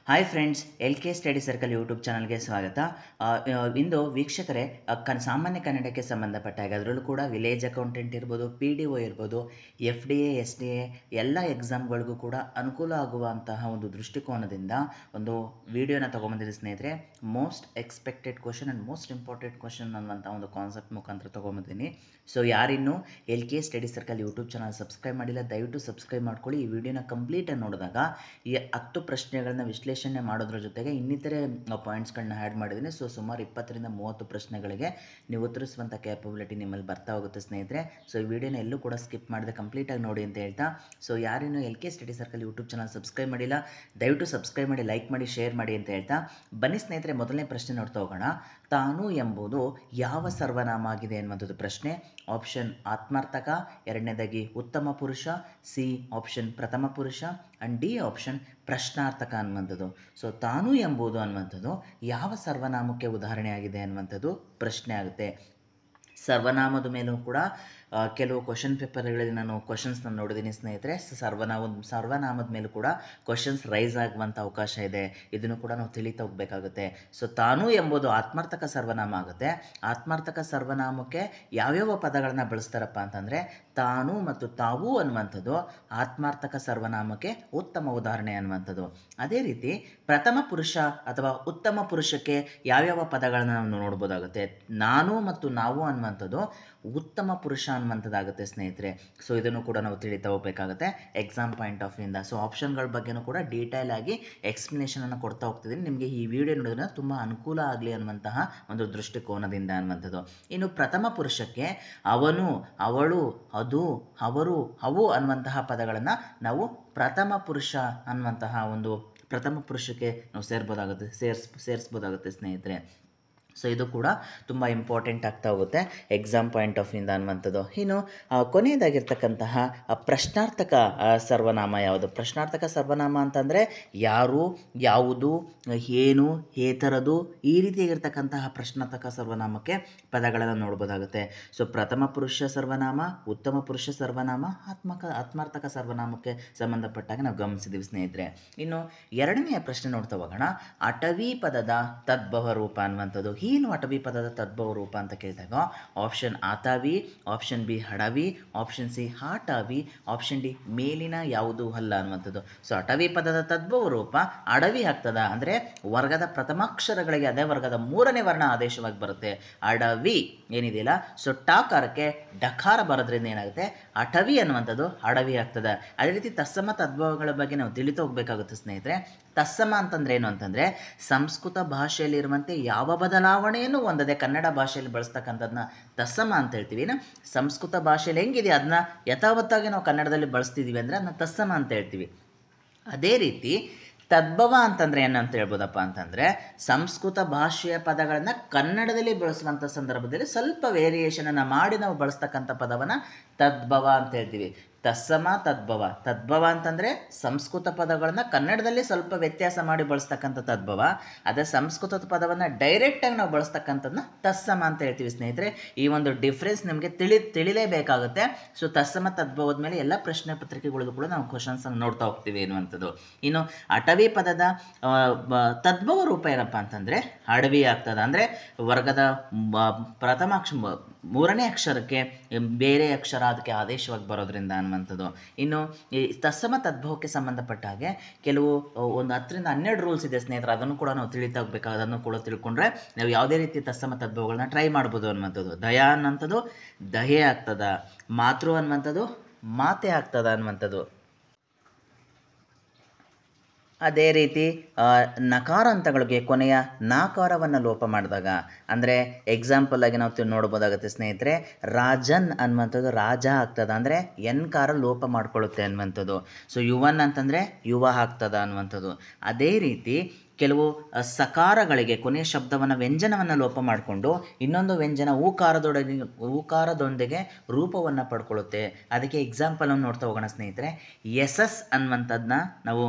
Hi friends, L K study circle YouTube ಚಾನಲ್ಗೆ ಸ್ವಾಗತ. ಇಂದು ವೀಕ್ಷಕರೇ, ಸಾಮಾನ್ಯ ಕನ್ನಡಕ್ಕೆ ಸಂಬಂಧಪಟ್ಟ ಹಾಗೆ ಅದರಲ್ಲೂ ಕೂಡ ವಿಲೇಜ್ ಅಕೌಂಟೆಂಟ್ ಇರ್ಬೋದು, PDO ಇರ್ಬೋದು, FDA, SDA ಎಲ್ಲ ಎಕ್ಸಾಮ್ಗಳಿಗೂ ಕೂಡ ಅನುಕೂಲ ಆಗುವಂತಹ ಒಂದು ದೃಷ್ಟಿಕೋನದಿಂದ ಒಂದು ವಿಡಿಯೋನ ತೊಗೊಂಬಂದಿದ್ದೆ ಸ್ನೇಹಿತರೆ. Most expected question and most important question ಅನ್ನುವಂಥ ಒಂದು ಕಾನ್ಸೆಪ್ಟ್ ಮುಖಾಂತರ ತೊಗೊಂಬಂದಿದ್ದೀನಿ. ಸೊ ಯಾರಿನ್ನೂ L K study circle YouTube channel subscribe ಮಾಡಿಲ್ಲ, ದಯವಿಟ್ಟು ಸಬ್ಸ್ಕ್ರೈಬ್ ಮಾಡ್ಕೊಳ್ಳಿ. ಈ ವಿಡಿಯೋನ ಕಂಪ್ಲೀಟಾಗಿ ನೋಡಿದಾಗ ಈ 10 ಪ್ರಶ್ನೆಗಳನ್ನ ವಿಶ್ಲೇಷಣೆ ಮಾಡೋದ್ರ ಜೊತೆಗೆ ಇನ್ನಿತರೆ ಪಾಯಿಂಟ್ಸ್ಗಳನ್ನ ಆ್ಯಡ್ ಮಾಡಿದ್ದೀನಿ. ಸೊ ಸುಮಾರು 20 ರಿಂದ 30 ಪ್ರಶ್ನೆಗಳಿಗೆ ನೀವು ಉತ್ತರಿಸುವಂಥ ಕ್ಯಾಪಬಿಲಿಟಿ ನಿಮ್ಮಲ್ಲಿ ಬರ್ತಾ ಹೋಗುತ್ತೆ ಸ್ನೇಹಿತರೆ. ಸೊ ಈ ವಿಡಿಯೋನ ಎಲ್ಲೂ ಕೂಡ ಸ್ಕಿಪ್ ಮಾಡದೆ ಕಂಪ್ಲೀಟಾಗಿ ನೋಡಿ ಅಂತ ಹೇಳ್ತಾ, ಸೊ ಯಾರೇನು L K study circle YouTube channel subscribe ಮಾಡಿಲ್ಲ, ದಯವಿಟ್ಟು ಸಬ್ಸ್ಕ್ರೈಬ್ ಮಾಡಿ, ಲೈಕ್ ಮಾಡಿ, ಶೇರ್ ಮಾಡಿ ಅಂತ ಹೇಳ್ತಾ ಬನ್ನಿ ಸ್ನೇಹಿತರೆ, ಮೊದಲನೇ ಪ್ರಶ್ನೆ ನೋಡ್ತಾ ಹೋಗೋಣ. ತಾನು ಎಂಬುದು ಯಾವ ಸರ್ವನಾಮ ಆಗಿದೆ ಅನ್ನುವಂಥದ್ದು ಪ್ರಶ್ನೆ. ಆಪ್ಷನ್ ಆತ್ಮಾರ್ಥಕ, ಎರಡನೇದಾಗಿ ಉತ್ತಮ ಪುರುಷ, ಸಿ ಆಪ್ಷನ್ ಪ್ರಥಮ ಪುರುಷ, ಆ್ಯಂಡ್ ಡಿ ಆಪ್ಷನ್ ಪ್ರಶ್ನಾರ್ಥಕ ಅನ್ನುವಂಥದ್ದು. ಸೊ ತಾನು ಎಂಬುದು ಅನ್ನುವಂಥದ್ದು ಯಾವ ಸರ್ವನಾಮಕ್ಕೆ ಉದಾಹರಣೆ ಆಗಿದೆ ಅನ್ನುವಂಥದ್ದು ಪ್ರಶ್ನೆ ಆಗುತ್ತೆ. ಸರ್ವನಾಮದ ಮೇಲೂ ಕೂಡ ಕೆಲವು ಕ್ವಶನ್ ಪೇಪರ್ಗಳಲ್ಲಿ ನಾನು ಕ್ವಶನ್ಸ್ನ ನೋಡಿದ್ದೀನಿ ಸ್ನೇಹಿತರೆ. ಸರ್ವನಾಮದ ಮೇಲೂ ಕೂಡ ಕ್ವಶನ್ಸ್ ರೈಸ್ ಆಗುವಂಥ ಅವಕಾಶ ಇದೆ. ಇದನ್ನು ಕೂಡ ನಾವು ತಿಳಿತಾ ಹೋಗಬೇಕಾಗುತ್ತೆ. ಸೊ ತಾನು ಎಂಬುದು ಆತ್ಮಾರ್ಥಕ ಸರ್ವನಾಮ ಆಗುತ್ತೆ. ಆತ್ಮಾರ್ಥಕ ಸರ್ವನಾಮಕ್ಕೆ ಯಾವ್ಯಾವ ಪದಗಳನ್ನು ಬಳಸ್ತಾರಪ್ಪ ಅಂತಂದರೆ, ತಾನು ಮತ್ತು ತಾವು ಅನ್ನುವಂಥದ್ದು ಆತ್ಮಾರ್ಥಕ ಸರ್ವನಾಮಕ್ಕೆ ಉತ್ತಮ ಉದಾಹರಣೆ ಅನ್ನುವಂಥದ್ದು. ಅದೇ ರೀತಿ ಪ್ರಥಮ ಪುರುಷ ಅಥವಾ ಉತ್ತಮ ಪುರುಷಕ್ಕೆ ಯಾವ್ಯಾವ ಪದಗಳನ್ನು ನಾವು ನೋಡ್ಬೋದಾಗುತ್ತೆ. ನಾನು ಮತ್ತು ನಾವು ಅನ್ನುವಂಥದ್ದು ಉತ್ತಮ ಪುರುಷ ಅನ್ನುವಂಥದ್ದಾಗುತ್ತೆ ಸ್ನೇಹಿತರೆ. ಸೊ ಇದನ್ನು ಕೂಡ ನಾವು ತಿಳಿತಾ ಹೋಗಬೇಕಾಗುತ್ತೆ ಎಕ್ಸಾಮ್ ಪಾಯಿಂಟ್ ಆಫ್ ವ್ಯೂಯಿಂದ. ಸೊ ಆಪ್ಷನ್ಗಳ ಬಗ್ಗೆನೂ ಕೂಡ ಡೀಟೇಲ್ ಆಗಿ ಎಕ್ಸ್ಪ್ಲನೇಷನನ್ನು ಕೊಡ್ತಾ ಹೋಗ್ತಿದ್ದೀನಿ. ನಿಮಗೆ ಈ ವಿಡಿಯೋ ನೋಡೋದ್ರಿಂದ ತುಂಬ ಅನುಕೂಲ ಆಗಲಿ ಅನ್ನುವಂತಹ ಒಂದು ದೃಷ್ಟಿಕೋನದಿಂದ ಅನ್ನುವಂಥದ್ದು. ಇನ್ನು ಪ್ರಥಮ ಪುರುಷಕ್ಕೆ ಅವನು, ಅವಳು, ಅದು, ಅವರು, ಅವು ಅನ್ನುವಂತಹ ಪದಗಳನ್ನು ನಾವು ಪ್ರಥಮ ಪುರುಷ ಅನ್ನುವಂತಹ ಒಂದು ಪ್ರಥಮ ಪುರುಷಕ್ಕೆ ನಾವು ಸೇರಿಸ್ಬೋದಾಗುತ್ತೆ ಸ್ನೇಹಿತರೆ. ಸೊ ಇದು ಕೂಡ ತುಂಬ ಇಂಪಾರ್ಟೆಂಟ್ ಆಗ್ತಾ ಹೋಗುತ್ತೆ ಎಕ್ಸಾಮ್ ಪಾಯಿಂಟ್ ಆಫ್ ವ್ಯೂಯಿಂದ ಅನ್ನುವಂಥದ್ದು. ಇನ್ನು ಕೊನೆಯದಾಗಿರ್ತಕ್ಕಂತಹ ಪ್ರಶ್ನಾರ್ಥಕ ಸರ್ವನಾಮ ಯಾವುದು? ಪ್ರಶ್ನಾರ್ಥಕ ಸರ್ವನಾಮ ಅಂತಂದರೆ ಯಾರು, ಯಾವುದು, ಏನು, ಹೇತರದು, ಈ ರೀತಿಯಾಗಿರ್ತಕ್ಕಂತಹ ಪ್ರಶ್ನಾರ್ಥಕ ಸರ್ವನಾಮಕ್ಕೆ ಪದಗಳನ್ನು ನೋಡ್ಬೋದಾಗುತ್ತೆ. ಸೊ ಪ್ರಥಮ ಪುರುಷ ಸರ್ವನಾಮ, ಉತ್ತಮ ಪುರುಷ ಸರ್ವನಾಮ, ಆತ್ಮಾರ್ಥಕ ಸರ್ವನಾಮಕ್ಕೆ ಸಂಬಂಧಪಟ್ಟಾಗ ನಾವು ಗಮನಿಸಿದ್ದೀವಿ ಸ್ನೇಹಿತರೆ. ಇನ್ನು ಎರಡನೆಯ ಪ್ರಶ್ನೆ ನೋಡ್ತಾ ಹೋಗೋಣ. ಅಟವಿ ಪದದ ತದ್ಭವ ರೂಪ ಅನ್ನುವಂಥದ್ದು. ಏನು ಅಟವಿ ಪದದ ತದ್ಭವ ರೂಪ ಅಂತ ಕೇಳಿದಾಗ ಆಪ್ಷನ್ ಆತಾವಿ, ಆಪ್ಷನ್ ಬಿ ಹಡವಿ, ಆಪ್ಷನ್ ಸಿ ಹಾಟವಿ, ಆಪ್ಷನ್ ಡಿ ಮೇಲಿನ ಯಾವುದೂ ಅಲ್ಲ ಅನ್ನುವಂಥದ್ದು. ಸೊ ಅಟವಿ ಪದದ ತದ್ಭವ ರೂಪ ಅಡವಿ ಆಗ್ತದ ಅಂದರೆ ವರ್ಗದ ಪ್ರಥಮಾಕ್ಷರಗಳಿಗೆ ಅದೇ ವರ್ಗದ 3ನೇ ವರ್ಣ ಆದೇಶವಾಗಿ ಬರುತ್ತೆ. ಅಡವಿ ಏನಿದೆಯಲ್ಲ, ಸೊ ಟಾಕಾರಕ್ಕೆ ಡಕಾರ ಬರೋದ್ರಿಂದ ಏನಾಗುತ್ತೆ, ಅಟವಿ ಅನ್ನುವಂಥದ್ದು ಅಡವಿ ಆಗ್ತದೆ. ಅದೇ ರೀತಿ ತತ್ಸಮ ತದ್ಭವಗಳ ಬಗ್ಗೆ ನಾವು ತಿಳಿತು ಹೋಗಬೇಕಾಗುತ್ತೆ ಸ್ನೇಹಿತರೆ. ತತ್ಸಮ ಅಂತಂದ್ರೆ ಏನು ಅಂತಂದರೆ, ಸಂಸ್ಕೃತ ಭಾಷೆಯಲ್ಲಿರುವಂತೆ ಯಾವ ಬದಲಾವಣೆಯನ್ನು ಹೊಂದದೆ ಕನ್ನಡ ಭಾಷೆಯಲ್ಲಿ ಬಳಸ್ತಕ್ಕಂಥದ್ದನ್ನ ತತ್ಸಮ ಅಂತ ಹೇಳ್ತೀವಿ. ಸಂಸ್ಕೃತ ಭಾಷೆಯಲ್ಲಿ ಹೆಂಗಿದೆ ಅದನ್ನ ಯಥಾವತ್ತಾಗಿ ನಾವು ಕನ್ನಡದಲ್ಲಿ ಬಳಸ್ತಿದ್ದೀವಿ ಅಂದರೆ ಅದನ್ನ ತತ್ಸಮ ಅಂತ ಹೇಳ್ತೀವಿ. ಅದೇ ರೀತಿ ತದ್ಭವ ಅಂತಂದರೆ ಏನಂತ ಹೇಳ್ಬೋದಪ್ಪ ಅಂತಂದರೆ, ಸಂಸ್ಕೃತ ಭಾಷೆಯ ಪದಗಳನ್ನು ಕನ್ನಡದಲ್ಲಿ ಬಳಸುವಂಥ ಸಂದರ್ಭದಲ್ಲಿ ಸ್ವಲ್ಪ ವೇರಿಯೇಷನನ್ನು ಮಾಡಿ ನಾವು ಬಳಸ್ತಕ್ಕಂಥ ಪದವನ್ನು ತದ್ಭವ ಅಂತ ಹೇಳ್ತೀವಿ. ತತ್ಸಮ ತದ್ಭವ. ತದ್ಭವ ಅಂತಂದರೆ ಸಂಸ್ಕೃತ ಪದಗಳನ್ನು ಕನ್ನಡದಲ್ಲಿ ಸ್ವಲ್ಪ ವ್ಯತ್ಯಾಸ ಮಾಡಿ ಬಳಸ್ತಕ್ಕಂಥ ತದ್ಭವ. ಅದೇ ಸಂಸ್ಕೃತದ ಪದವನ್ನು ಡೈರೆಕ್ಟಾಗಿ ನಾವು ಬಳಸ್ತಕ್ಕಂಥದ್ದನ್ನ ತತ್ಸಮ ಅಂತ ಹೇಳ್ತೀವಿ ಸ್ನೇಹಿತರೆ. ಈ ಒಂದು ಡಿಫ್ರೆನ್ಸ್ ನಿಮಗೆ ತಿಳಿಲೇಬೇಕಾಗುತ್ತೆ. ಸೊ ತತ್ಸಮ ತದ್ಭವದ ಮೇಲೆ ಎಲ್ಲ ಪ್ರಶ್ನೆ ಪತ್ರಿಕೆಗಳಿಗೂ ಕೂಡ ನಾವು ಕ್ವಶನ್ಸನ್ನು ನೋಡ್ತಾ ಹೋಗ್ತೀವಿ ಎನ್ನುವಂಥದ್ದು. ಇನ್ನು ಅಟವಿ ಪದದ ತದ್ಭವ ರೂಪ ಏನಪ್ಪ ಅಂತಂದರೆ ಅಡವಿ ಆಗ್ತದೆ. ಅಂದರೆ ವರ್ಗದ ಪ್ರಥಮ 3ನೇ ಅಕ್ಷರಕ್ಕೆ ಬೇರೆ ಅಕ್ಷರ ಅದಕ್ಕೆ ಆದೇಶವಾಗಿ ಬರೋದ್ರಿಂದ ಅನ್ನುವಂಥದ್ದು. ಇನ್ನು ಈ ತತ್ಸಮ ತದ್ಭವಕ್ಕೆ ಸಂಬಂಧಪಟ್ಟ ಹಾಗೆ ಕೆಲವು ಒಂದು 10 ರಿಂದ 12 ರೂಲ್ಸ್ ಇದೆ ಸ್ನೇಹಿತರೆ. ಅದನ್ನು ಕೂಡ ನಾವು ತಿಳಿತಾ ಹೋಗ್ಬೇಕಾಗ ಅದನ್ನು ಕೂಡ ತಿಳ್ಕೊಂಡ್ರೆ ನಾವು ಯಾವುದೇ ರೀತಿ ತತ್ಸಮ ತದ್ಭವಗಳನ್ನ ಟ್ರೈ ಮಾಡ್ಬೋದು ಅನ್ನುವಂಥದ್ದು. ದಯಾ ಅನ್ನುವಂಥದ್ದು ದಯೆ ಆಗ್ತದ, ಮಾತೃ ಅನ್ನುವಂಥದ್ದು ಮಾತೆ ಆಗ್ತದ ಅನ್ನುವಂಥದ್ದು. ಅದೇ ರೀತಿ ನಕಾರಾಂತಗಳಿಗೆ ಕೊನೆಯ ನಾಕಾರವನ್ನು ಲೋಪ ಮಾಡಿದಾಗ, ಅಂದರೆ ಎಕ್ಸಾಂಪಲ್ ಆಗಿ ನಾವು ನೋಡ್ಬೋದಾಗುತ್ತೆ ಸ್ನೇಹಿತರೆ. ರಾಜನ್ ಅನ್ನುವಂಥದ್ದು ರಾಜ ಆಗ್ತದ ಅಂದರೆ ಎನ್ಕಾರ ಲೋಪ ಮಾಡ್ಕೊಳ್ಳುತ್ತೆ ಅನ್ನುವಂಥದ್ದು. ಸೊ ಯುವನ್ ಅಂತಂದರೆ ಯುವ ಆಗ್ತದ ಅನ್ನುವಂಥದ್ದು. ಅದೇ ರೀತಿ ಕೆಲವು ಸಕಾರಗಳಿಗೆ ಕೊನೆಯ ಶಬ್ದವನ್ನು ವ್ಯಂಜನವನ್ನು ಲೋಪ ಮಾಡಿಕೊಂಡು ಇನ್ನೊಂದು ವ್ಯಂಜನ ಊಕಾರದೊಂದಿಗೆ ರೂಪವನ್ನು ಪಡ್ಕೊಳ್ಳುತ್ತೆ. ಅದಕ್ಕೆ ಎಕ್ಸಾಂಪಲನ್ನು ನೋಡ್ತಾ ಹೋಗೋಣ ಸ್ನೇಹಿತರೆ. ಯಶಸ್ ಅನ್ನುವಂಥದ್ದನ್ನ ನಾವು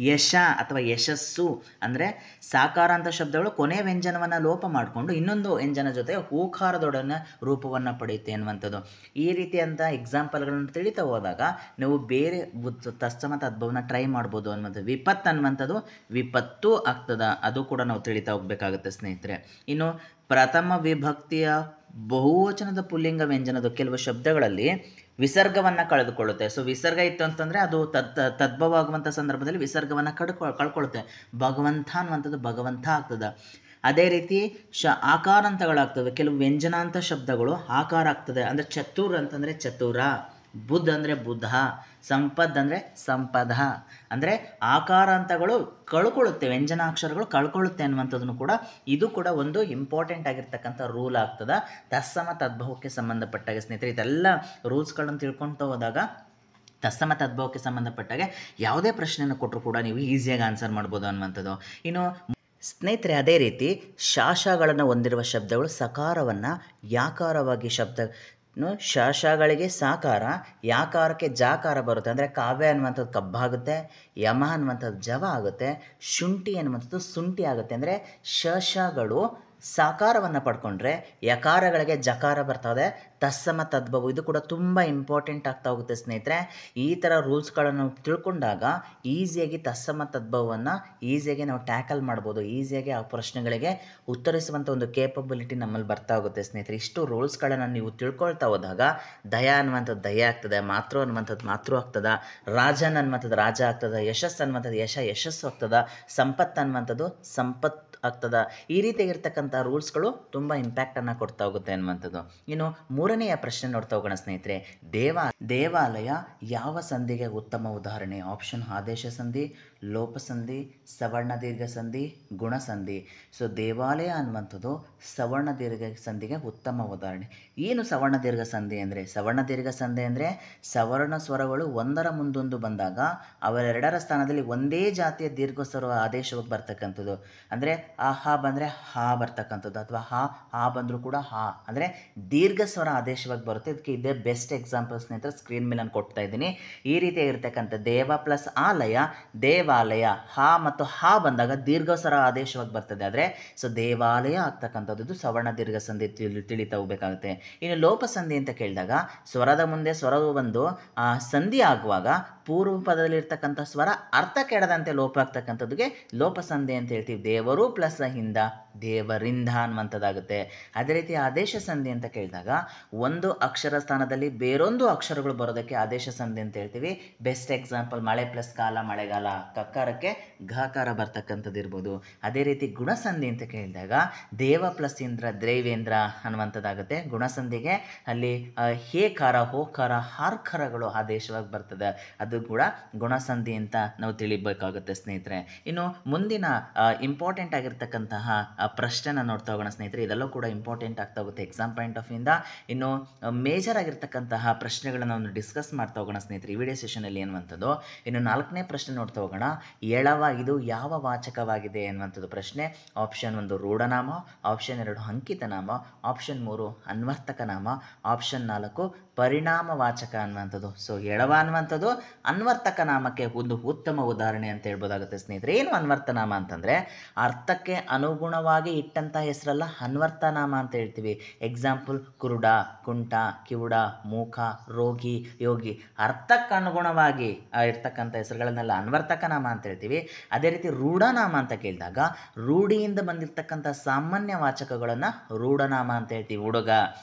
ಯಶ ಅಥವಾ ಯಶಸ್ಸು ಅಂದರೆ ಸಾಕಾರ ಅಂತ ಶಬ್ದಗಳು ಕೊನೆಯ ವ್ಯಂಜನವನ್ನು ಲೋಪ ಮಾಡಿಕೊಂಡು ಇನ್ನೊಂದು ವ್ಯಂಜನ ಜೊತೆ ಊಕಾರದೊಡನೆ ರೂಪವನ್ನು ಪಡೆಯುತ್ತೆ ಅನ್ನುವಂಥದ್ದು. ಈ ರೀತಿಯಂಥ ಎಕ್ಸಾಂಪಲ್ಗಳನ್ನು ತಿಳಿತಾ ಹೋದಾಗ ನೀವು ಬೇರೆ ತತ್ಸಮ ತದ್ಭವನ ಟ್ರೈ ಮಾಡ್ಬೋದು ಅನ್ನುವಂಥದ್ದು. ವಿಪತ್ತು ಅನ್ನುವಂಥದ್ದು ವಿಪತ್ತು ಆಗ್ತದ, ಅದು ಕೂಡ ನಾವು ತಿಳಿತಾ ಹೋಗ್ಬೇಕಾಗುತ್ತೆ ಸ್ನೇಹಿತರೆ. ಇನ್ನು ಪ್ರಥಮ ವಿಭಕ್ತಿಯ ಬಹುವಚನದ ಪುಲ್ಲಿಂಗ ವ್ಯಂಜನದ ಕೆಲವು ಶಬ್ದಗಳಲ್ಲಿ ವಿಸರ್ಗವನ್ನು ಕಳೆದುಕೊಳ್ಳುತ್ತೆ. ಸೊ ವಿಸರ್ಗ ಇತ್ತು ಅಂತಂದರೆ ಅದು ತದ್ಭವ ಆಗುವಂಥ ಸಂದರ್ಭದಲ್ಲಿ ವಿಸರ್ಗವನ್ನು ಕಳ್ಕೊಳ್ಳುತ್ತೆ. ಭಗವಂತ ಅನ್ನುವಂಥದ್ದು ಭಗವಂತ ಆಗ್ತದೆ. ಅದೇ ರೀತಿ ಆಕಾರಾಂತಗಳಾಗ್ತವೆ. ಕೆಲವು ವ್ಯಂಜನಾಂತ ಶಬ್ದಗಳು ಆಕಾರ ಆಗ್ತದೆ. ಅಂದರೆ ಚತುರ್ ಅಂತಂದರೆ ಚತುರ, ಬುದ್ಧ ಅಂದರೆ ಬುದ್ಧ, ಸಂಪದ್ ಅಂದರೆ ಸಂಪದ. ಅಂದರೆ ಆಕಾರಾಂತಗಳು ಕಳ್ಕೊಳ್ಳುತ್ತೆ, ವ್ಯಂಜನಾಕ್ಷರಗಳು ಕಳ್ಕೊಳ್ಳುತ್ತೆ ಅನ್ನುವಂಥದ್ದನ್ನು ಕೂಡ ಇದು ಕೂಡ ಒಂದು ಇಂಪಾರ್ಟೆಂಟ್ ಆಗಿರ್ತಕ್ಕಂಥ ರೂಲ್ ಆಗ್ತದೆ ತತ್ಸಮ ತದ್ಭವಕ್ಕೆ ಸಂಬಂಧಪಟ್ಟಾಗ ಸ್ನೇಹಿತರೆ. ಇದೆಲ್ಲ ರೂಲ್ಸ್ಗಳನ್ನು ತಿಳ್ಕೊಳ್ತಾ ಹೋದಾಗ ತತ್ಸಮ ತದ್ಭವಕ್ಕೆ ಸಂಬಂಧಪಟ್ಟಾಗೆ ಯಾವುದೇ ಪ್ರಶ್ನೆಯನ್ನು ಕೊಟ್ಟರು ಕೂಡ ನೀವು ಈಸಿಯಾಗಿ ಆನ್ಸರ್ ಮಾಡ್ಬೋದು ಅನ್ನುವಂಥದ್ದು. ಇನ್ನು ಸ್ನೇಹಿತರೆ ಅದೇ ರೀತಿ ಶಾಷಗಳನ್ನು ಹೊಂದಿರುವ ಶಬ್ದಗಳು ಸಕಾರವನ್ನು ಯಾಕಾರವಾಗಿ ಶಾಷಗಳಿಗೆ ಸಾಕಾರ, ಯಾಕಾರಕ್ಕೆ ಜಾಕಾರ ಬರುತ್ತೆ. ಅಂದರೆ ಕಾವ್ಯ ಅನ್ನುವಂಥದ್ದು ಕಬ್ಬಾಗುತ್ತೆ, ಯಮ ಅನ್ನುವಂಥದ್ದು ಜವ ಆಗುತ್ತೆ, ಶುಂಠಿ ಅನ್ನುವಂಥದ್ದು ಶುಂಠಿ ಆಗುತ್ತೆ. ಅಂದರೆ ಶಗಳು ಸಾಕಾರವನ್ನು ಪಡ್ಕೊಂಡ್ರೆ ಯಕಾರಗಳಿಗೆ ಜಕಾರ ಬರ್ತದೆ. ತತ್ಸಮ ತದ್ಭವ ಇದು ಕೂಡ ತುಂಬ ಇಂಪಾರ್ಟೆಂಟ್ ಆಗ್ತಾ ಹೋಗುತ್ತೆ ಸ್ನೇಹಿತರೆ. ಈ ಥರ ರೂಲ್ಸ್ಗಳನ್ನು ತಿಳ್ಕೊಂಡಾಗ ಈಸಿಯಾಗಿ ತತ್ಸಮ ತದ್ಭವವನ್ನು ಈಸಿಯಾಗಿ ನಾವು ಟ್ಯಾಕಲ್ ಮಾಡ್ಬೋದು. ಈಸಿಯಾಗಿ ಆ ಪ್ರಶ್ನೆಗಳಿಗೆ ಉತ್ತರಿಸುವಂಥ ಒಂದು ಕೇಪಬಿಲಿಟಿ ನಮ್ಮಲ್ಲಿ ಬರ್ತಾ ಹೋಗುತ್ತೆ ಸ್ನೇಹಿತರೆ. ಇಷ್ಟು ರೂಲ್ಸ್ಗಳನ್ನು ನೀವು ತಿಳ್ಕೊಳ್ತಾ ಹೋದಾಗ ದಯ ಅನ್ನುವಂಥದ್ದು ದಯ ಆಗ್ತದೆ, ಮಾತೃ ಅನ್ನುವಂಥದ್ದು ಮಾತೃ ಆಗ್ತದೆ, ರಾಜನ್ ಅನ್ನುವಂಥದ್ದು ರಾಜ ಆಗ್ತದೆ, ಯಶಸ್ಸು ಅನ್ನುವಂಥದ್ದು ಯಶಸ್ಸು ಆಗ್ತದೆ, ಸಂಪತ್ತು ಅನ್ನುವಂಥದ್ದು ಸಂಪತ್ತು ಆಗ್ತದೆ. ಈ ರೀತಿಯಾಗಿರ್ತಕ್ಕಂಥ ರೂಲ್ಸ್ಗಳು ತುಂಬ ಇಂಪ್ಯಾಕ್ಟನ್ನು ಕೊಡ್ತಾ ಹೋಗುತ್ತೆ ಅನ್ನುವಂಥದ್ದು. ಇನ್ನು ಮೂರನೆಯ ಪ್ರಶ್ನೆ ನೋಡ್ತಾ ಹೋಗೋಣ ಸ್ನೇಹಿತರೆ. ದೇವಾಲಯ ಯಾವ ಸಂಧಿಗೆ ಉತ್ತಮ ಉದಾಹರಣೆ? ಆಪ್ಷನ್ ಆದೇಶ ಸಂಧಿ, ಲೋಪ ಸಂಧಿ, ಸವರ್ಣ ದೀರ್ಘ ಸಂಧಿ, ಗುಣ ಸಂಧಿ. ಸೊ ದೇವಾಲಯ ಅನ್ನುವಂಥದ್ದು ಸವರ್ಣ ದೀರ್ಘ ಸಂಧಿಗೆ ಉತ್ತಮ ಉದಾಹರಣೆ. ಏನು ಸವರ್ಣ ದೀರ್ಘ ಸಂಧಿ ಅಂದರೆ? ಸವರ್ಣ ದೀರ್ಘ ಸಂಧಿ ಅಂದರೆ ಸವರ್ಣ ಸ್ವರಗಳು ಒಂದರ ಮುಂದೊಂದು ಬಂದಾಗ ಅವೆರಡರ ಸ್ಥಾನದಲ್ಲಿ ಒಂದೇ ಜಾತಿಯ ದೀರ್ಘ ಸ್ವರ ಆದೇಶವಾಗಿ ಬರ್ತಕ್ಕಂಥದ್ದು. ಅಂದರೆ ಆ ಹಾ ಬಂದರೆ ಹಾ ಬರ್ತಕ್ಕಂಥದ್ದು, ಅಥವಾ ಹಾ ಬಂದರೂ ಕೂಡ ಹಾ ಅಂದರೆ ದೀರ್ಘ ಸ್ವರ ಆದೇಶವಾಗಿ ಬರುತ್ತೆ. ಇದಕ್ಕೆ ಇದೇ ಬೆಸ್ಟ್ ಎಕ್ಸಾಂಪಲ್ ಸ್ನೇಹಿತರೆ, ಸ್ಕ್ರೀನ್ ಮೇಲೆ ನಾನು ಕೊಡ್ತಾ ಇದ್ದೀನಿ. ಈ ರೀತಿಯಾಗಿರ್ತಕ್ಕಂಥ ದೇವ ಪ್ಲಸ್ ಆಲಯ, ದೇವಾಲಯ, ಹಾ ಮತ್ತು ಹಾ ಬಂದಾಗ ದೀರ್ಘ ಸ್ವರ ಆದೇಶವಾಗಿ ಬರ್ತದೆ. ಆದರೆ ಸೊ ದೇವಾಲಯ ಆಗ್ತಕ್ಕಂಥದ್ದು ಇದು ಸವರ್ಣ ದೀರ್ಘ ಸಂಧಿ ತಿಳಿತಾ ಹೋಗಬೇಕಾಗುತ್ತೆ. ಇನ್ನು ಲೋಪ ಸಂಧಿ ಅಂತ ಕೇಳಿದಾಗ ಸ್ವರದ ಮುಂದೆ ಸ್ವರವು ಬಂದು ಸಂಧಿ ಆಗುವಾಗ ಪೂರ್ವ ಪದದಲ್ಲಿರ್ತಕ್ಕಂಥ ಸ್ವರ ಅರ್ಥ ಕೆಡದಂತೆ ಲೋಪ ಆಗ್ತಕ್ಕಂಥದ್ದುಗೆ ಲೋಪ ಸಂಧಿ ಅಂತ ಹೇಳ್ತೀವಿ. ದೇವರು ಪ್ಲಸ್ ಹಿಂದ ದೇವರಿಂದ ಅನ್ನುವಂಥದ್ದಾಗುತ್ತೆ. ಅದೇ ರೀತಿ ಆದೇಶ ಸಂಧಿ ಅಂತ ಕೇಳಿದಾಗ ಒಂದು ಅಕ್ಷರ ಸ್ಥಾನದಲ್ಲಿ ಬೇರೊಂದು ಅಕ್ಷರಗಳು ಬರೋದಕ್ಕೆ ಆದೇಶ ಸಂಧಿ ಅಂತ ಹೇಳ್ತೀವಿ. ಬೆಸ್ಟ್ ಎಕ್ಸಾಂಪಲ್ ಮಳೆ ಪ್ಲಸ್ ಕಾಲ ಮಳೆಗಾಲ, ಕಕ್ಕಾರಕ್ಕೆ ಘಕಾರ ಬರ್ತಕ್ಕಂಥದ್ದು ಇರ್ಬೋದು. ಅದೇ ರೀತಿ ಗುಣಸಂಧಿ ಅಂತ ಕೇಳಿದಾಗ ದೇವ ಪ್ಲಸ್ ಇಂದ್ರ ದೇವೇಂದ್ರ ಅನ್ನುವಂಥದ್ದಾಗುತ್ತೆ. ಗುಣಸಂಧಿಗೆ ಅಲ್ಲಿ ಹೇಕಾರ ಹೋಕಾರ ಹಾರ್ಕರಗಳು ಆದೇಶವಾಗಿ ಬರ್ತದೆ, ಅದು ಕೂಡ ಗುಣಸಂಧಿ ಅಂತ ನಾವು ತಿಳಿಬೇಕಾಗುತ್ತೆ ಸ್ನೇಹಿತರೆ. ಇನ್ನು ಮುಂದಿನ ಇಂಪಾರ್ಟೆಂಟ್ ಆಗಿರ್ತಕ್ಕಂತಹ ಪ್ರಶ್ನೆನ ನೋಡ್ತಾ ಹೋಗೋಣ ಸ್ನೇಹಿತರೆ. ಇದೆಲ್ಲ ಕೂಡ ಇಂಪಾರ್ಟೆಂಟ್ ಆಗ್ತಾ ಹೋಗುತ್ತೆ ಎಕ್ಸಾಮ್ ಪಾಯಿಂಟ್ ಆಫ್ ಇಂದ. ಇನ್ನು ಮೇಜರ್ ಆಗಿರ್ತಕ್ಕಂತಹ ಪ್ರಶ್ನೆಗಳನ್ನು ನಾವು ಡಿಸ್ಕಸ್ ಮಾಡ್ತಾ ಹೋಗೋಣ ಸ್ನೇಹಿತರೆ ಈ ವಿಡಿಯೋ ಸೆಷನಲ್ಲಿ ಅನ್ನುವಂಥದ್ದು. ಇನ್ನು 4ನೇ ಪ್ರಶ್ನೆ ನೋಡ್ತಾ ಹೋಗೋಣ. ಇದು ಯಾವ ವಾಚಕವಾಗಿದೆ ಅನ್ನುವಂಥದ್ದು ಪ್ರಶ್ನೆ. ಆಪ್ಷನ್ 1 ರೂಢನಾಮ, ಆಪ್ಷನ್ 2 ಅಂಕಿತ ನಾಮ, ಆಪ್ಷನ್ 3 ಅನ್ವರ್ತಕ ನಾಮ, ಆಪ್ಷನ್ 4 ಪರಿಣಾಮವಾಚಕ ಅನ್ನುವಂಥದ್ದು. ಸೊ ಎಳವ ಅನ್ನುವಂಥದ್ದು ಅನ್ವರ್ತಕ ನಾಮಕ್ಕೆ ಒಂದು ಉತ್ತಮ ಉದಾಹರಣೆ ಅಂತ ಹೇಳ್ಬೋದಾಗುತ್ತೆ ಸ್ನೇಹಿತರೆ. ಏನು ಅನ್ವರ್ತನಾಮ ಅಂತಂದರೆ ಅರ್ಥಕ್ಕೆ ಅನುಗುಣವಾಗಿ ಇಟ್ಟಂಥ ಹೆಸರಲ್ಲ ಅನ್ವರ್ತನಾಮ ಅಂತ ಹೇಳ್ತೀವಿ. ಎಕ್ಸಾಂಪಲ್ ಕುರುಡ, ಕುಂಟ, ಕಿವುಡ, ಮೂಕ, ರೋಗಿ, ಯೋಗಿ. ಅರ್ಥಕ್ಕೆ ಅನುಗುಣವಾಗಿ ಇರ್ತಕ್ಕಂಥ ಹೆಸರುಗಳನ್ನೆಲ್ಲ ಅನ್ವರ್ತಕ ನಾಮ ಅಂತ ಹೇಳ್ತೀವಿ. ಅದೇ ರೀತಿ ರೂಢನಾಮ ಅಂತ ಕೇಳಿದಾಗ ರೂಢಿಯಿಂದ ಬಂದಿರತಕ್ಕಂಥ ಸಾಮಾನ್ಯ ವಾಚಕಗಳನ್ನು ರೂಢನಾಮ ಅಂತ ಹೇಳ್ತೀವಿ. ಹುಡುಗ,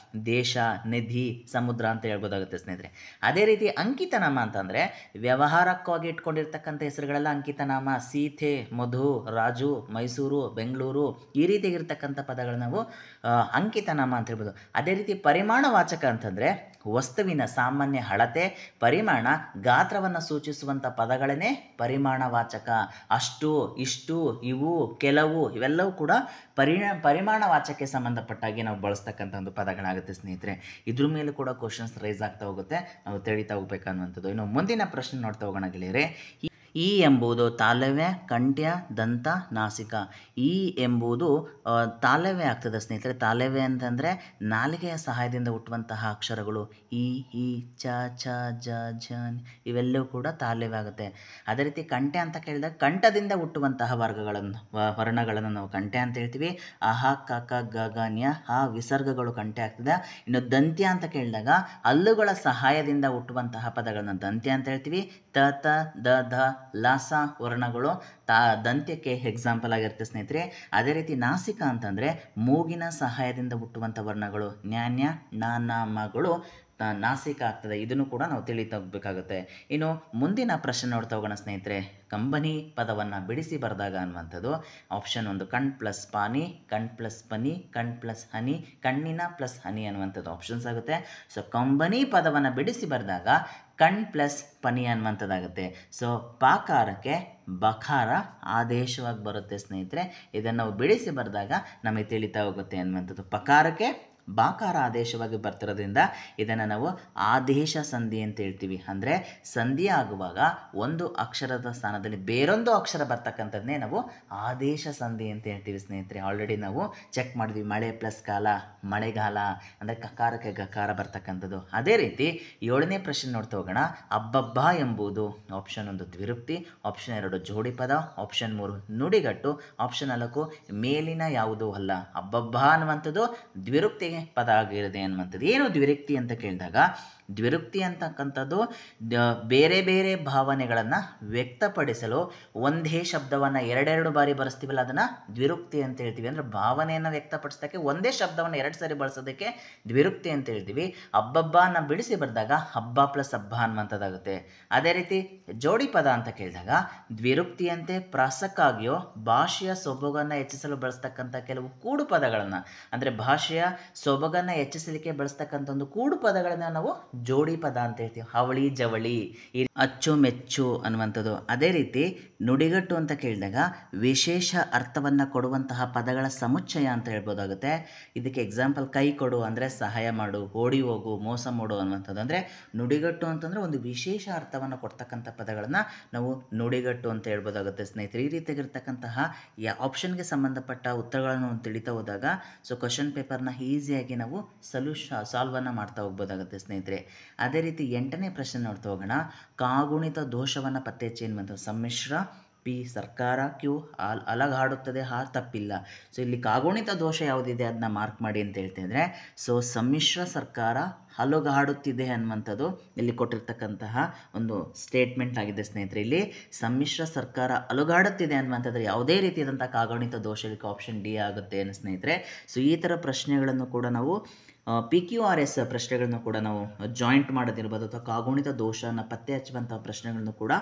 ದೇಶ, ನದಿ, ಸಮುದ್ರ ಅಂತ ಹೇಳ್ಬೋದಾಗುತ್ತೆ ಸ್ನೇಹಿತರೆ. ಅದೇ ರೀತಿ ಅಂಕಿತನಾಮ ಅಂತಂದರೆ ವ್ಯವಹಾರಕ್ಕಾಗಿ ಇಟ್ಕೊಂಡಿರ್ತಕ್ಕಂಥ ಹೆಸರುಗಳೆಲ್ಲ ಅಂಕಿತನಾಮ. ಸೀತೆ, ಮಧು, ರಾಜು, ಮೈಸೂರು, ಬೆಂಗಳೂರು ಈ ರೀತಿಯಾಗಿರ್ತಕ್ಕಂಥ ಪದಗಳು ನಾವು ಅಂಕಿತನಾಮ ಅಂತ ಹೇಳ್ಬೋದು. ಅದೇ ರೀತಿ ಪರಿಮಾಣವಾಚಕ ಅಂತಂದರೆ ವಸ್ತುವಿನ ಸಾಮಾನ್ಯ ಅಳತೆ, ಪರಿಮಾಣ, ಗಾತ್ರವನ್ನು ಸೂಚಿಸುವಂಥ ಪದಗಳನ್ನೇ ಪರಿಮಾಣವಾಚಕ. ಅಷ್ಟು, ಇಷ್ಟು, ಇವು, ಕೆಲವು ಇವೆಲ್ಲವೂ ಕೂಡ ಪರಿಮಾಣವಾಚಕಕ್ಕೆ ಸಂಬಂಧಪಟ್ಟಾಗಿ ನಾವು ಬಳಸ್ತಕ್ಕಂಥ ಒಂದು ಪದಗಳಾಗುತ್ತೆ ಸ್ನೇಹಿತರೆ. ಇದ್ರ ಮೇಲೂ ಕೂಡ ಕ್ವಶನ್ಸ್ ರೈಸ್ ಆಗ್ತಾ ಹೋಗುತ್ತೆ, ನಾವು ತಿಳಿತಾ ಹೋಗ್ಬೇಕನ್ನುವಂಥದ್ದು. ಇನ್ನು ಮುಂದಿನ ಪ್ರಶ್ನೆ ನೋಡ್ತಾ ಹೋಗೋಣ ಗೆಳೆಯರೆ. ಈ ಎಂಬುದು ತಾಲವ್ಯ, ಕಂಠ್ಯ, ದಂತ, ನಾಸಿಕ. ಈ ಎಂಬುದು ತಾಲವ್ಯ ಆಗ್ತದೆ ಸ್ನೇಹಿತರೆ. ತಾಲವ್ಯ ಅಂತಂದರೆ ನಾಲಿಗೆಯ ಸಹಾಯದಿಂದ ಹುಟ್ಟುವಂತಹ ಅಕ್ಷರಗಳು ಈ, ಚ, ಜ, ಝ ಇವೆಲ್ಲವೂ ಕೂಡ ತಾಲವ್ಯ ಆಗುತ್ತೆ. ಅದೇ ರೀತಿ ಕಂಠ್ಯ ಅಂತ ಕೇಳಿದಾಗ ಕಂಠದಿಂದ ಹುಟ್ಟುವಂತಹ ವರ್ಣಗಳನ್ನು ನಾವು ಕಂಠ್ಯ ಅಂತ ಹೇಳ್ತೀವಿ. ಅಹ, ಕ, ಕ, ಗ, ಗ, ನ್ಯ, ಆ ವಿಸರ್ಗಗಳು ಕಂಠ್ಯ ಆಗ್ತದೆ. ಇನ್ನು ದಂತ್ಯ ಅಂತ ಕೇಳಿದಾಗ ಹಲ್ಲುಗಳ ಸಹಾಯದಿಂದ ಹುಟ್ಟುವಂತಹ ಪದಗಳನ್ನು ದಂತ್ಯ ಅಂತ ಹೇಳ್ತೀವಿ. ತ, ತ, ದ, ಧ, ಲಾಸ ವರ್ಣಗಳು ದಂತ್ಯಕ್ಕೆ ಎಕ್ಸಾಂಪಲ್ ಆಗಿರುತ್ತೆ ಸ್ನೇಹಿತರೆ. ಅದೇ ರೀತಿ ನಾಸಿಕ ಅಂತಂದರೆ ಮೂಗಿನ ಸಹಾಯದಿಂದ ಹುಟ್ಟುವಂಥ ವರ್ಣಗಳು ನ್ಯಾನ್ಯ, ನಾಮಗಳು ನಾಸಿಕ ಆಗ್ತದೆ. ಇದನ್ನು ಕೂಡ ನಾವು ತಿಳಿತೋಗ್ಬೇಕಾಗುತ್ತೆ. ಇನ್ನು ಮುಂದಿನ ಪ್ರಶ್ನೆ ನೋಡ್ತಾ ಹೋಗೋಣ ಸ್ನೇಹಿತರೆ. ಕಂಬನಿ ಪದವನ್ನು ಬಿಡಿಸಿ ಬರೆದಾಗ ಅನ್ನುವಂಥದ್ದು ಆಪ್ಷನ್ 1 ಕಣ್ ಪ್ಲಸ್ ಪಾನಿ, ಕಣ್ ಪ್ಲಸ್ ಪನಿ, ಕಣ್ ಪ್ಲಸ್ ಹನಿ, ಕಣ್ಣಿನ ಪ್ಲಸ್ ಹನಿ ಅನ್ನುವಂಥದ್ದು ಆಪ್ಷನ್ಸ್ ಆಗುತ್ತೆ. ಸೊ ಕಂಬನಿ ಪದವನ್ನು ಬಿಡಿಸಿ ಬರೆದಾಗ ಕಣ್ ಪ್ಲಸ್ ಪನಿ ಅನ್ನುವಂಥದ್ದಾಗುತ್ತೆ. ಸೊ ಪಾಕಾರಕ್ಕೆ ಬಕಾರ ಆದೇಶವಾಗಿ ಬರುತ್ತೆ ಸ್ನೇಹಿತರೆ. ಇದನ್ನು ನಾವು ಬಿಡಿಸಿ ಬರೆದಾಗ ನಮಗೆ ತಿಳಿತಾ ಹೋಗುತ್ತೆ ಅನ್ನುವಂಥದ್ದು. ಪಕಾರಕ್ಕೆ ಬಾಕಾರ ಆದೇಶವಾಗಿ ಬರ್ತಿರೋದ್ರಿಂದ ಇದನ್ನು ನಾವು ಆದೇಶ ಸಂಧಿ ಅಂತ ಹೇಳ್ತೀವಿ. ಅಂದರೆ ಸಂಧಿ ಆಗುವಾಗ ಒಂದು ಅಕ್ಷರದ ಸ್ಥಾನದಲ್ಲಿ ಬೇರೊಂದು ಅಕ್ಷರ ಬರ್ತಕ್ಕಂಥದ್ದನ್ನೇ ನಾವು ಆದೇಶ ಸಂಧಿ ಅಂತ ಹೇಳ್ತೀವಿ ಸ್ನೇಹಿತರೆ. ಆಲ್ರೆಡಿ ನಾವು ಚೆಕ್ ಮಾಡಿದ್ವಿ. ಮಳೆ ಪ್ಲಸ್ ಕಾಲ, ಮಳೆಗಾಲ ಅಂದರೆ ಕಕಾರಕ್ಕೆ ಗಕಾರ ಬರ್ತಕ್ಕಂಥದ್ದು. ಅದೇ ರೀತಿ 7ನೇ ಪ್ರಶ್ನೆ ನೋಡ್ತಾ ಹೋಗೋಣ. ಅಬ್ಬಬ್ಬ ಎಂಬುದು ಆಪ್ಷನ್ 1 ದ್ವಿರುಕ್ತಿ, ಆಪ್ಷನ್ 2 ಜೋಡಿ ಪದ, ಆಪ್ಷನ್ 3 ನುಡಿಗಟ್ಟು, ಆಪ್ಷನ್ 4 ಮೇಲಿನ ಯಾವುದೂ ಅಲ್ಲ. ಅಬ್ಬಬ್ಬ ಅನ್ನುವಂಥದ್ದು ದ್ವಿರುಕ್ತಿಗೆ ಪದ ಆಗಿರುತ್ತೆ ಅನ್ನುವಂಥದ್ದು. ಏನು ದ್ವಿರುಕ್ತಿ ಅಂತ ಕೇಳಿದಾಗ ದ್ವಿರುಕ್ತಿ ಅಂತಕ್ಕಂಥದ್ದು ಬೇರೆ ಬೇರೆ ಭಾವನೆಗಳನ್ನು ವ್ಯಕ್ತಪಡಿಸಲು ಒಂದೇ ಶಬ್ದವನ್ನು ಎರಡೆರಡು ಬಾರಿ ಬಳಸ್ತೀವಲ್ಲ ಅದನ್ನು ದ್ವಿರುಕ್ತಿ ಅಂತ ಹೇಳ್ತೀವಿ. ಅಂದರೆ ಭಾವನೆಯನ್ನು ವ್ಯಕ್ತಪಡಿಸೋದಕ್ಕೆ ಒಂದೇ ಶಬ್ದವನ್ನು 2 ಸಾರಿ ಬಳಸೋದಕ್ಕೆ ದ್ವಿರುಕ್ತಿ ಅಂತ ಹೇಳ್ತೀವಿ. ಹಬ್ಬಬ್ಬನ ಬಿಡಿಸಿ ಬರೆದಾಗ ಹಬ್ಬ ಪ್ಲಸ್ ಹಬ್ಬ ಅನ್ನುವಂಥದ್ದಾಗುತ್ತೆ. ಅದೇ ರೀತಿ ಜೋಡಿ ಪದ ಅಂತ ಕೇಳಿದಾಗ ದ್ವಿರುಕ್ತಿಯಂತೆ ಪ್ರಾಸಕ್ಕಾಗಿಯೋ ಭಾಷೆಯ ಸೊಬಗನ್ನು ಹೆಚ್ಚಿಸಲು ಬಳಸ್ತಕ್ಕಂಥ ಕೆಲವು ಕೂಡು ಪದಗಳನ್ನು, ಅಂದರೆ ಭಾಷೆಯ ಸೊಬಗನ್ನು ಹೆಚ್ಚಿಸಲಿಕ್ಕೆ ಬಳಸ್ತಕ್ಕಂಥ ಒಂದು ಕೂಡು ಪದಗಳನ್ನು ನಾವು ಜೋಡಿ ಪದ ಅಂತ ಹೇಳ್ತೀವಿ. ಅವಳಿ, ಜವಳಿ, ಅಚ್ಚು, ಮೆಚ್ಚು ಅನ್ನುವಂಥದ್ದು. ಅದೇ ರೀತಿ ನುಡಿಗಟ್ಟು ಅಂತ ಕೇಳಿದಾಗ ವಿಶೇಷ ಅರ್ಥವನ್ನು ಕೊಡುವಂತಹ ಪದಗಳ ಸಮುಚ್ಚಯ ಅಂತ ಹೇಳ್ಬೋದಾಗುತ್ತೆ. ಇದಕ್ಕೆ ಎಕ್ಸಾಂಪಲ್ ಕೈ ಕೊಡು ಅಂದರೆ ಸಹಾಯ ಮಾಡು, ಓಡಿ ಹೋಗು, ಮೋಸ ಮಾಡು ಅನ್ನುವಂಥದ್ದು. ಅಂದರೆ ನುಡಿಗಟ್ಟು ಅಂತಂದರೆ ಒಂದು ವಿಶೇಷ ಅರ್ಥವನ್ನು ಕೊಡ್ತಕ್ಕಂಥ ಪದಗಳನ್ನು ನಾವು ನುಡಿಗಟ್ಟು ಅಂತ ಹೇಳ್ಬೋದಾಗುತ್ತೆ ಸ್ನೇಹಿತರೆ. ಈ ರೀತಿಯಾಗಿರ್ತಕ್ಕಂತಹ ಆಪ್ಷನ್ಗೆ ಸಂಬಂಧಪಟ್ಟ ಉತ್ತರಗಳನ್ನು ತಿಳಿತಾ ಹೋದಾಗ ಸೊ ಕ್ವಶನ್ ಪೇಪರ್ನ ಈಸಿಯಾಗಿ ನಾವು ಸಾಲ್ವನ್ನು ಮಾಡ್ತಾ ಹೋಗ್ಬೋದಾಗುತ್ತೆ ಸ್ನೇಹಿತರೆ. ಅದೇ ರೀತಿ 8ನೇ ಪ್ರಶ್ನೆ ನೋಡ್ತಾ ಹೋಗೋಣ. ಕಾಗುಣಿತ ದೋಷವನ್ನು ಪತ್ತೆ ಹಚ್ಚಿ ಎನ್ನುವಂಥ ಸಮ್ಮಿಶ್ರ, ಪಿ ಸರ್ಕಾರ, ಕ್ಯೂ ಅಲಗಾಡುತ್ತದೆ, ತಪ್ಪಿಲ್ಲ. ಸೊ ಇಲ್ಲಿ ಕಾಗುಣಿತ ದೋಷ ಯಾವುದಿದೆ ಅದನ್ನ ಮಾರ್ಕ್ ಮಾಡಿ ಅಂತ ಹೇಳ್ತಿದ್ರೆ ಸೊ ಸಮ್ಮಿಶ್ರ ಸರ್ಕಾರ ಅಲುಗಾಡುತ್ತಿದೆ ಅನ್ನುವಂಥದ್ದು ಇಲ್ಲಿ ಕೊಟ್ಟಿರ್ತಕ್ಕಂತಹ ಒಂದು ಸ್ಟೇಟ್ಮೆಂಟ್ ಆಗಿದೆ ಸ್ನೇಹಿತರೆ. ಇಲ್ಲಿ ಸಮ್ಮಿಶ್ರ ಸರ್ಕಾರ ಅಲುಗಾಡುತ್ತಿದೆ ಅನ್ನುವಂಥದ್ದು ಯಾವುದೇ ರೀತಿಯಾದಂಥ ಕಾಗುಣಿತ ದೋಷ ಇದಕ್ಕೆ ಆಪ್ಷನ್ ಡಿ ಆಗುತ್ತೆ ಏನು ಸ್ನೇಹಿತರೆ. ಸೊ ಈ ಥರ ಪ್ರಶ್ನೆಗಳನ್ನು ಕೂಡ ನಾವು PQRS ಪ್ರಶ್ನೆಗಳನ್ನು ಕೂಡ ನಾವು ಜಾಯಿಂಟ್ ಮಾಡೋದಿರ್ಬೋದು ಅಥವಾ ಕಾಗುಣಿತ ದೋಷನ ಪತ್ತೆ ಹಚ್ಚುವಂಥ ಪ್ರಶ್ನೆಗಳನ್ನು ಕೂಡ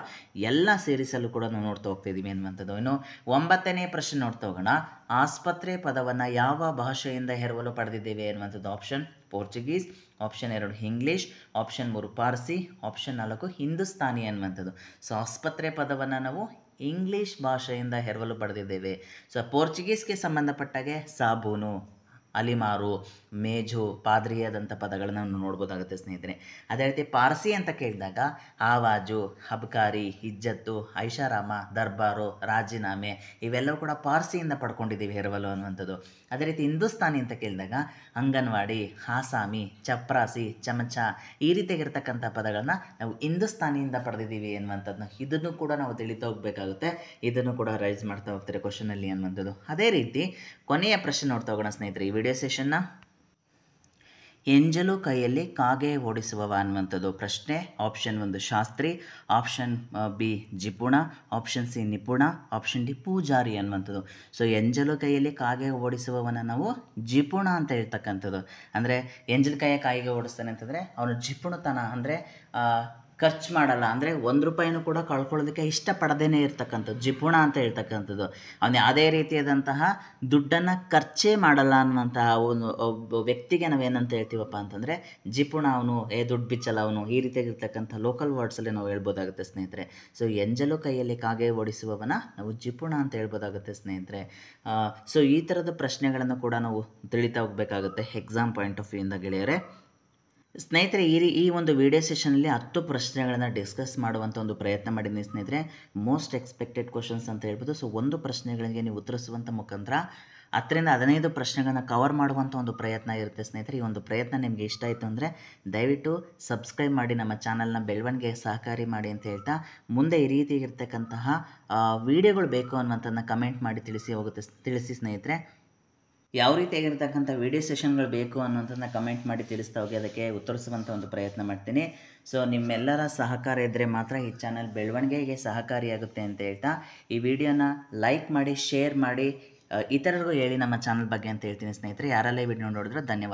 ಎಲ್ಲ ಸೇರಿಸಲು ಕೂಡ ನಾವು ನೋಡ್ತಾ ಹೋಗ್ತಿದ್ದೀವಿ ಅನ್ನುವಂಥದ್ದು. ಇನ್ನು 9ನೇ ಪ್ರಶ್ನೆ ನೋಡ್ತಾ ಹೋಗೋಣ. ಆಸ್ಪತ್ರೆ ಪದವನ್ನು ಯಾವ ಭಾಷೆಯಿಂದ ಎರವಲು ಪಡೆದಿದ್ದೇವೆ ಅನ್ನುವಂಥದ್ದು option Portuguese, option 2 English, option 3 Parsi, option 4 Hindustani ಅನ್ನುವಂಥದ್ದು. ಸೊ ಆಸ್ಪತ್ರೆ ಪದವನ್ನು ನಾವು ಇಂಗ್ಲೀಷ್ ಭಾಷೆಯಿಂದ ಎರವಲು ಪಡೆದಿದ್ದೇವೆ. ಸೊ ಪೋರ್ಚುಗೀಸ್ಗೆ ಸಂಬಂಧಪಟ್ಟಾಗೆ ಸಾಬೂನು, ಅಲಿಮಾರು, ಮೇಜು, ಪಾದ್ರಿಯಾದಂಥ ಪದಗಳನ್ನು ನಾವು ನೋಡ್ಬೋದಾಗುತ್ತೆ ಸ್ನೇಹಿತರೆ. ಅದೇ ರೀತಿ ಪಾರ್ಸಿ ಅಂತ ಕೇಳಿದಾಗ ಆವಾಜು, ಅಬ್ಕಾರಿ, ಇಜ್ಜತ್ತು, ಐಷಾರಾಮ, ದರ್ಬಾರು, ರಾಜೀನಾಮೆ ಇವೆಲ್ಲವೂ ಕೂಡ ಪಾರ್ಸಿಯಿಂದ ಪಡ್ಕೊಂಡಿದ್ದೀವಿ ಎರವಲು ಅನ್ನುವಂಥದ್ದು. ಅದೇ ರೀತಿ ಹಿಂದೂಸ್ತಾನಿ ಅಂತ ಕೇಳಿದಾಗ ಅಂಗನವಾಡಿ, ಆಸಾಮಿ, ಚಪ್ರಾಸಿ, ಚಮಚ ಈ ರೀತಿಯಾಗಿರ್ತಕ್ಕಂಥ ಪದಗಳನ್ನ ನಾವು ಹಿಂದೂಸ್ತಾನಿಯಿಂದ ಪಡೆದಿದ್ದೀವಿ ಅನ್ನುವಂಥದ್ದನ್ನ ಇದನ್ನು ಕೂಡ ನಾವು ತಿಳಿತಾ ಹೋಗಬೇಕಾಗುತ್ತೆ. ಇದನ್ನು ಕೂಡ ರೈಸ್ ಮಾಡ್ತಾ ಹೋಗ್ತಾರೆ ಕ್ವಶನಲ್ಲಿ ಅನ್ನುವಂಥದ್ದು. ಅದೇ ರೀತಿ ಕೊನೆಯ ಪ್ರಶ್ನೆ ನೋಡ್ತಾ ಹೋಗೋಣ ಸ್ನೇಹಿತರೆ ಈ ವಿಡಿಯೋ ಸೆಷನ್ನ. ಎಂಜಲು ಕೈಯಲ್ಲಿ ಕಾಗೆ ಓಡಿಸುವವ ಅನ್ನುವಂಥದ್ದು ಪ್ರಶ್ನೆ. ಆಪ್ಷನ್ 1 ಶಾಸ್ತ್ರಿ, ಆಪ್ಷನ್ ಬಿ ಜಿಪುಣ, ಆಪ್ಷನ್ ಸಿ ನಿಪುಣ, ಆಪ್ಷನ್ ಡಿ ಪೂಜಾರಿ ಅನ್ನುವಂಥದ್ದು. ಸೊ ಎಂಜಲು ಕೈಯಲ್ಲಿ ಕಾಗೆ ಓಡಿಸುವವನ ನಾವು ಜಿಪುಣ ಅಂತ ಹೇಳ್ತಕ್ಕಂಥದ್ದು. ಅಂದರೆ ಎಂಜಲು ಕೈಯ ಕಾಯಿಗೆ ಓಡಿಸ್ತಾನೆ ಅಂತಂದರೆ ಅವನು ಜಿಪುಣತನ, ಅಂದರೆ ಖರ್ಚು ಮಾಡಲ್ಲ, ಅಂದರೆ ₹1 ಕೂಡ ಕಳ್ಕೊಳ್ಳೋದಕ್ಕೆ ಇಷ್ಟಪಡದೇನೆ ಇರ್ತಕ್ಕಂಥದ್ದು ಜಿಪುಣ ಅಂತ ಹೇಳ್ತಕ್ಕಂಥದ್ದು. ಅವನು ಯಾವುದೇ ರೀತಿಯಾದಂತಹ ದುಡ್ಡನ್ನು ಖರ್ಚೇ ಮಾಡಲ್ಲ ಅನ್ನುವಂತಹ ಒಬ್ಬ ವ್ಯಕ್ತಿಗೆ ನಾವೇನಂತ ಹೇಳ್ತೀವಪ್ಪ ಅಂತಂದರೆ ಜಿಪುಣ, ಅವನು ದುಡ್ಡು ಬಿಚ್ಚಲ್ಲ ಅವನು, ಈ ರೀತಿಯಾಗಿರ್ತಕ್ಕಂಥ ಲೋಕಲ್ ವರ್ಡ್ಸಲ್ಲಿ ನಾವು ಹೇಳ್ಬೋದಾಗುತ್ತೆ ಸ್ನೇಹಿತರೆ. ಸೊ ಎಂಜಲು ಕೈಯಲ್ಲಿ ಕಾಗೆ ಓಡಿಸುವವನ ನಾವು ಜಿಪುಣ ಅಂತ ಹೇಳ್ಬೋದಾಗುತ್ತೆ ಸ್ನೇಹಿತರೆ. ಸೊ ಈ ಥರದ ಪ್ರಶ್ನೆಗಳನ್ನು ಕೂಡ ನಾವು ತಿಳಿತಾ ಹೋಗಬೇಕಾಗುತ್ತೆ ಎಕ್ಸಾಮ್ ಪಾಯಿಂಟ್ ಆಫ್ ವ್ಯೂಯಿಂದ ಗೆಳೆಯರೆ. ಸ್ನೇಹಿತರೆ, ಈ ಒಂದು ವಿಡಿಯೋ ಸೆಷನಲ್ಲಿ 10 ಪ್ರಶ್ನೆಗಳನ್ನು ಡಿಸ್ಕಸ್ ಮಾಡುವಂಥ ಒಂದು ಪ್ರಯತ್ನ ಮಾಡಿದ್ದೀನಿ ಸ್ನೇಹಿತರೆ. ಮೋಸ್ಟ್ ಎಕ್ಸ್ಪೆಕ್ಟೆಡ್ ಕ್ವಶನ್ಸ್ ಅಂತ ಹೇಳ್ಬೋದು. ಸೊ ಒಂದು ಪ್ರಶ್ನೆಗಳಿಗೆ ನೀವು ಉತ್ತರಿಸುವಂಥ ಮುಖಾಂತರ 10ರಿಂದ 15 ಪ್ರಶ್ನೆಗಳನ್ನು ಕವರ್ ಮಾಡುವಂಥ ಒಂದು ಪ್ರಯತ್ನ ಇರುತ್ತೆ ಸ್ನೇಹಿತರೆ. ಈ ಒಂದು ಪ್ರಯತ್ನ ನಿಮಗೆ ಇಷ್ಟ ಆಯಿತು ಅಂದರೆ ದಯವಿಟ್ಟು ಸಬ್ಸ್ಕ್ರೈಬ್ ಮಾಡಿ, ನಮ್ಮ ಚಾನಲ್ನ ಬೆಳವಣಿಗೆಗೆ ಸಹಕಾರಿ ಮಾಡಿ ಅಂತ ಹೇಳ್ತಾ, ಮುಂದೆ ಈ ರೀತಿಯಾಗಿರ್ತಕ್ಕಂತಹ ವಿಡಿಯೋಗಳು ಬೇಕು ಅನ್ನುವಂಥದ್ದನ್ನ ಕಮೆಂಟ್ ಮಾಡಿ ತಿಳಿಸಿ ಸ್ನೇಹಿತರೆ. ಯಾವ ರೀತಿಯಾಗಿರ್ತಕ್ಕಂಥ ವಿಡಿಯೋ ಸೆಷನ್ಗಳು ಬೇಕು ಅನ್ನೋಂಥದ್ದನ್ನ ಕಮೆಂಟ್ ಮಾಡಿ ತಿಳಿಸ್ತಾ ಹೋಗಿ ಅದಕ್ಕೆ ಉತ್ತರಿಸುವಂಥ ಒಂದು ಪ್ರಯತ್ನ ಮಾಡ್ತೀನಿ. ಸೊ ನಿಮ್ಮೆಲ್ಲರ ಸಹಕಾರ ಇದ್ದರೆ ಮಾತ್ರ ಈ ಚಾನಲ್ ಬೆಳವಣಿಗೆಗೆ ಸಹಕಾರಿಯಾಗುತ್ತೆ ಅಂತ ಹೇಳ್ತಾ, ಈ ವಿಡಿಯೋನ ಲೈಕ್ ಮಾಡಿ, ಶೇರ್ ಮಾಡಿ, ಇತರರಿಗೂ ಹೇಳಿ ನಮ್ಮ ಚಾನಲ್ ಬಗ್ಗೆ ಅಂತ ಹೇಳ್ತೀನಿ ಸ್ನೇಹಿತರೆ. ಯಾರೆಲ್ಲ ಈ ವಿಡಿಯೋ ನೋಡಿದ್ರೆ ಧನ್ಯವಾದ.